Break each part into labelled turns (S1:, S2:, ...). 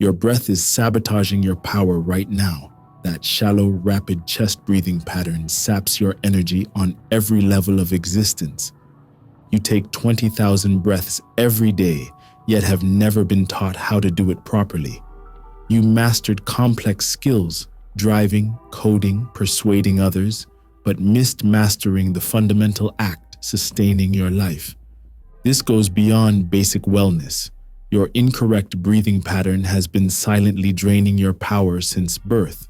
S1: Your breath is sabotaging your power right now. That shallow, rapid chest breathing pattern saps your energy on every level of existence. You take 20,000 breaths every day, yet have never been taught how to do it properly. You mastered complex skills, driving, coding, persuading others, but missed mastering the fundamental act sustaining your life. This goes beyond basic wellness. Your incorrect breathing pattern has been silently draining your power since birth.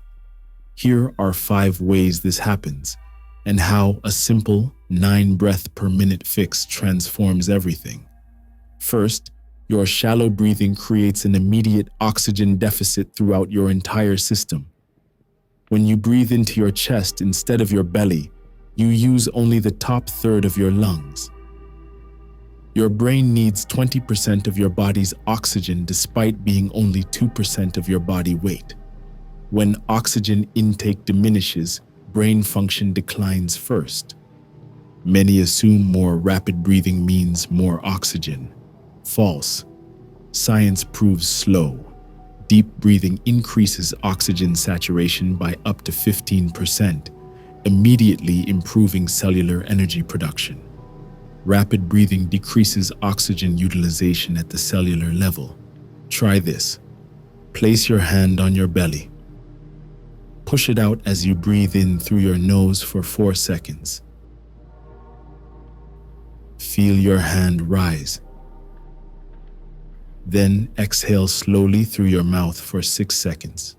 S1: Here are 5 ways this happens, and how a simple 9 breath per minute fix transforms everything. First, your shallow breathing creates an immediate oxygen deficit throughout your entire system. When you breathe into your chest instead of your belly, you use only the top third of your lungs. Your brain needs 20% of your body's oxygen despite being only 2% of your body weight. When oxygen intake diminishes, brain function declines first. Many assume more rapid breathing means more oxygen. False. Science proves slow. Deep breathing increases oxygen saturation by up to 15%, immediately improving cellular energy production. Rapid breathing decreases oxygen utilization at the cellular level. Try this. Place your hand on your belly. Push it out as you breathe in through your nose for 4 seconds. Feel your hand rise. Then exhale slowly through your mouth for 6 seconds.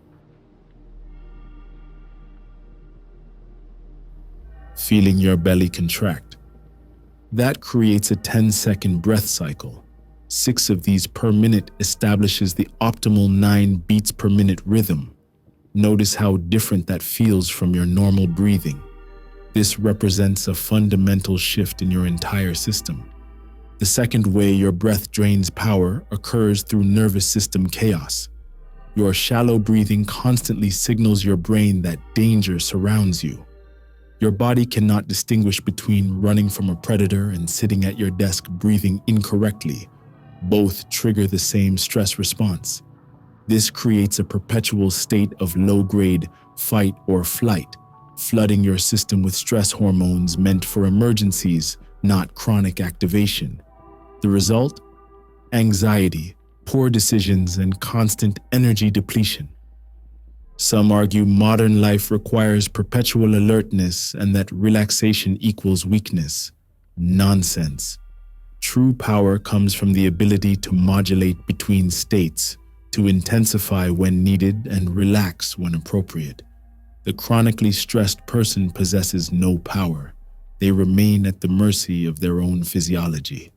S1: Feeling your belly contract. That creates a 10-second breath cycle. 6 of these per minute establishes the optimal 9 beats per minute rhythm. Notice how different that feels from your normal breathing. This represents a fundamental shift in your entire system. The second way your breath drains power occurs through nervous system chaos. Your shallow breathing constantly signals your brain that danger surrounds you. Your body cannot distinguish between running from a predator and sitting at your desk breathing incorrectly. Both trigger the same stress response. This creates a perpetual state of low-grade fight or flight, flooding your system with stress hormones meant for emergencies, not chronic activation. The result? Anxiety, poor decisions, and constant energy depletion. Some argue modern life requires perpetual alertness and that relaxation equals weakness. Nonsense. True power comes from the ability to modulate between states, to intensify when needed and relax when appropriate. The chronically stressed person possesses no power. They remain at the mercy of their own physiology.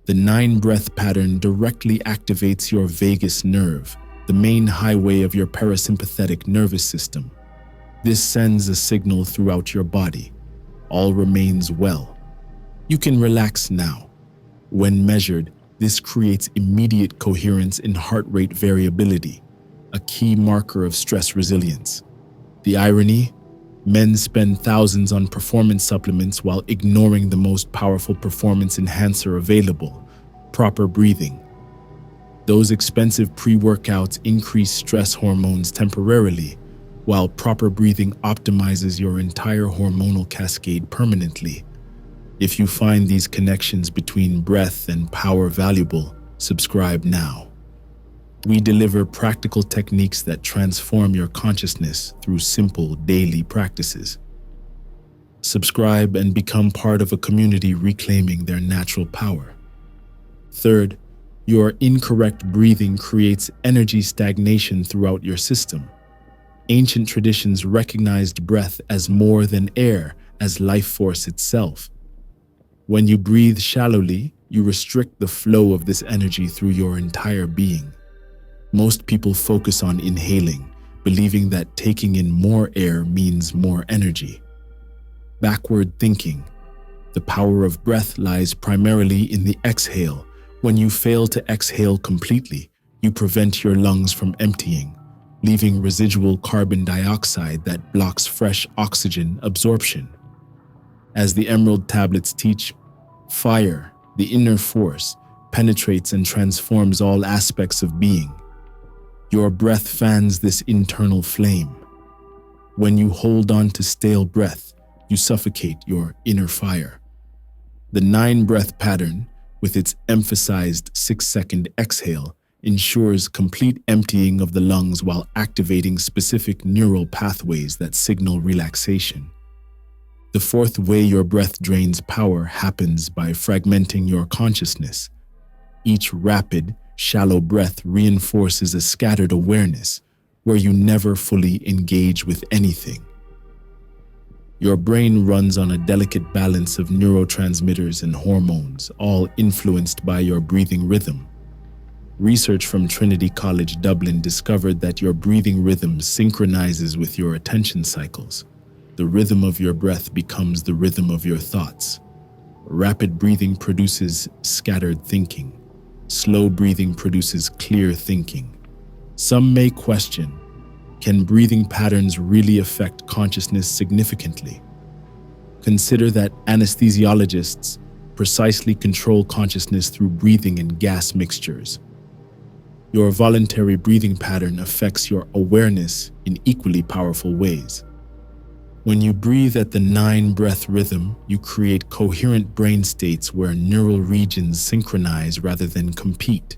S1: The 9-breath pattern directly activates your vagus nerve, the main highway of your parasympathetic nervous system. This sends a signal throughout your body. All remains well. You can relax now. When measured, this creates immediate coherence in heart rate variability, a key marker of stress resilience. The irony? Men spend thousands on performance supplements while ignoring the most powerful performance enhancer available, proper breathing. Those expensive pre-workouts increase stress hormones temporarily, while proper breathing optimizes your entire hormonal cascade permanently. If you find these connections between breath and power valuable, subscribe now. We deliver practical techniques that transform your consciousness through simple daily practices. Subscribe and become part of a community reclaiming their natural power. Third, your incorrect breathing creates energy stagnation throughout your system. Ancient traditions recognized breath as more than air, as life force itself. When you breathe shallowly, you restrict the flow of this energy through your entire being. Most people focus on inhaling, believing that taking in more air means more energy. Backward thinking. The power of breath lies primarily in the exhale. When you fail to exhale completely, you prevent your lungs from emptying, leaving residual carbon dioxide that blocks fresh oxygen absorption. As the Emerald Tablets teach, fire, the inner force, penetrates and transforms all aspects of being. Your breath fans this internal flame. When you hold on to stale breath, you suffocate your inner fire. The 9-breath pattern, with its emphasized 6-second exhale, ensures complete emptying of the lungs while activating specific neural pathways that signal relaxation. The 4th way your breath drains power happens by fragmenting your consciousness. Each rapid, shallow breath reinforces a scattered awareness where you never fully engage with anything. Your brain runs on a delicate balance of neurotransmitters and hormones, all influenced by your breathing rhythm. Research from Trinity College Dublin discovered that your breathing rhythm synchronizes with your attention cycles. The rhythm of your breath becomes the rhythm of your thoughts. Rapid breathing produces scattered thinking. Slow breathing produces clear thinking. Some may question, can breathing patterns really affect consciousness significantly? Consider that anesthesiologists precisely control consciousness through breathing and gas mixtures. Your voluntary breathing pattern affects your awareness in equally powerful ways. When you breathe at the 9-breath rhythm, you create coherent brain states where neural regions synchronize rather than compete.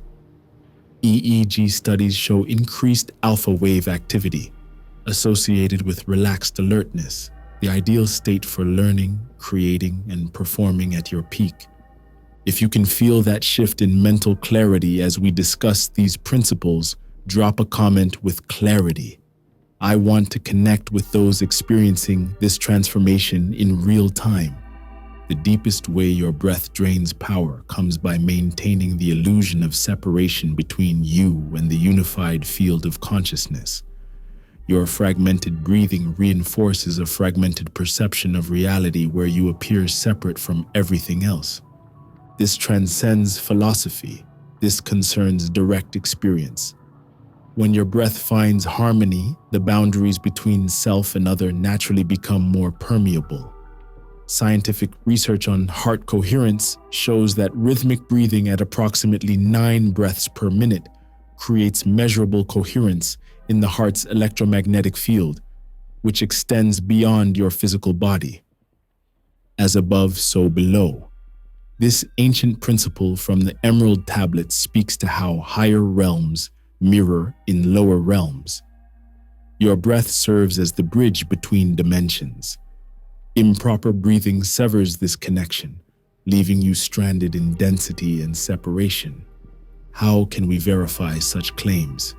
S1: EEG studies show increased alpha wave activity associated with relaxed alertness, the ideal state for learning, creating, and performing at your peak. If you can feel that shift in mental clarity as we discuss these principles, drop a comment with clarity. I want to connect with those experiencing this transformation in real time. The deepest way your breath drains power comes by maintaining the illusion of separation between you and the unified field of consciousness. Your fragmented breathing reinforces a fragmented perception of reality where you appear separate from everything else. This transcends philosophy. This concerns direct experience. When your breath finds harmony, the boundaries between self and other naturally become more permeable. Scientific research on heart coherence shows that rhythmic breathing at approximately 9 breaths per minute creates measurable coherence in the heart's electromagnetic field, which extends beyond your physical body. As above, so below. This ancient principle from the Emerald Tablets speaks to how higher realms mirror in lower realms. Your breath serves as the bridge between dimensions. Improper breathing severs this connection, leaving you stranded in density and separation. How can we verify such claims?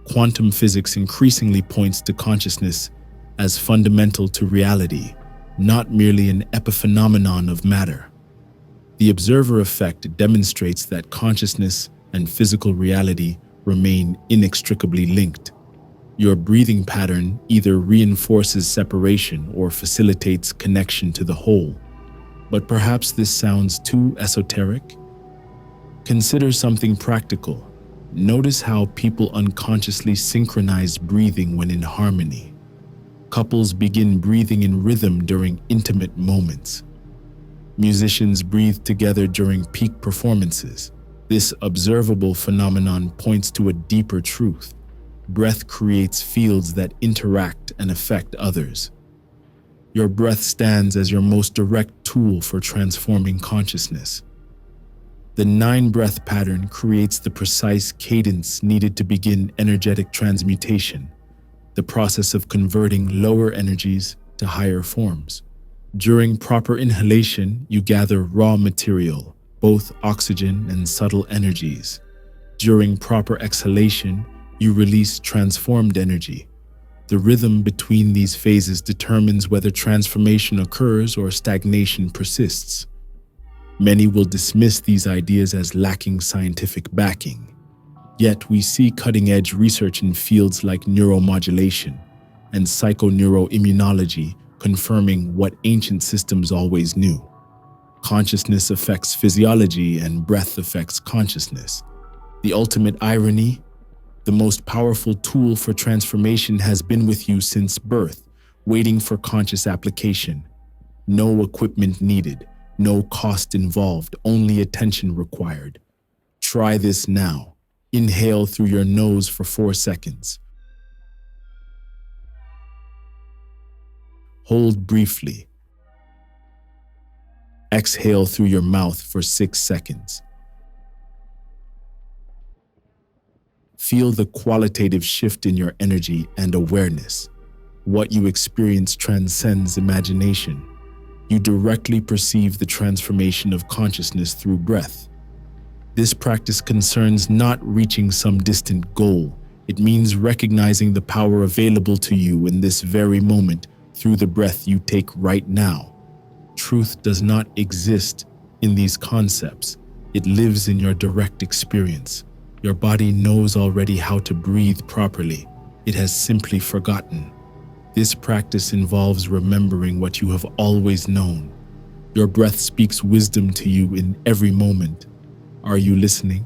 S1: Quantum physics increasingly points to consciousness as fundamental to reality, not merely an epiphenomenon of matter. The observer effect demonstrates that consciousness and physical reality remain inextricably linked. Your breathing pattern either reinforces separation or facilitates connection to the whole. But perhaps this sounds too esoteric? Consider something practical. Notice how people unconsciously synchronize breathing when in harmony. Couples begin breathing in rhythm during intimate moments. Musicians breathe together during peak performances. This observable phenomenon points to a deeper truth. Breath creates fields that interact and affect others. Your breath stands as your most direct tool for transforming consciousness. The 9-breath pattern creates the precise cadence needed to begin energetic transmutation, the process of converting lower energies to higher forms. During proper inhalation, you gather raw material, both oxygen and subtle energies. During proper exhalation, you release transformed energy. The rhythm between these phases determines whether transformation occurs or stagnation persists. Many will dismiss these ideas as lacking scientific backing. Yet we see cutting-edge research in fields like neuromodulation and psychoneuroimmunology confirming what ancient systems always knew. Consciousness affects physiology and breath affects consciousness. The ultimate irony? The most powerful tool for transformation has been with you since birth, waiting for conscious application. No equipment needed, no cost involved, only attention required. Try this now. Inhale through your nose for 4 seconds. Hold briefly. Exhale through your mouth for 6 seconds. Feel the qualitative shift in your energy and awareness. What you experience transcends imagination. You directly perceive the transformation of consciousness through breath. This practice concerns not reaching some distant goal. It means recognizing the power available to you in this very moment through the breath you take right now. Truth does not exist in these concepts. It lives in your direct experience. Your body knows already how to breathe properly. It has simply forgotten. This practice involves remembering what you have always known. Your breath speaks wisdom to you in every moment. Are you listening?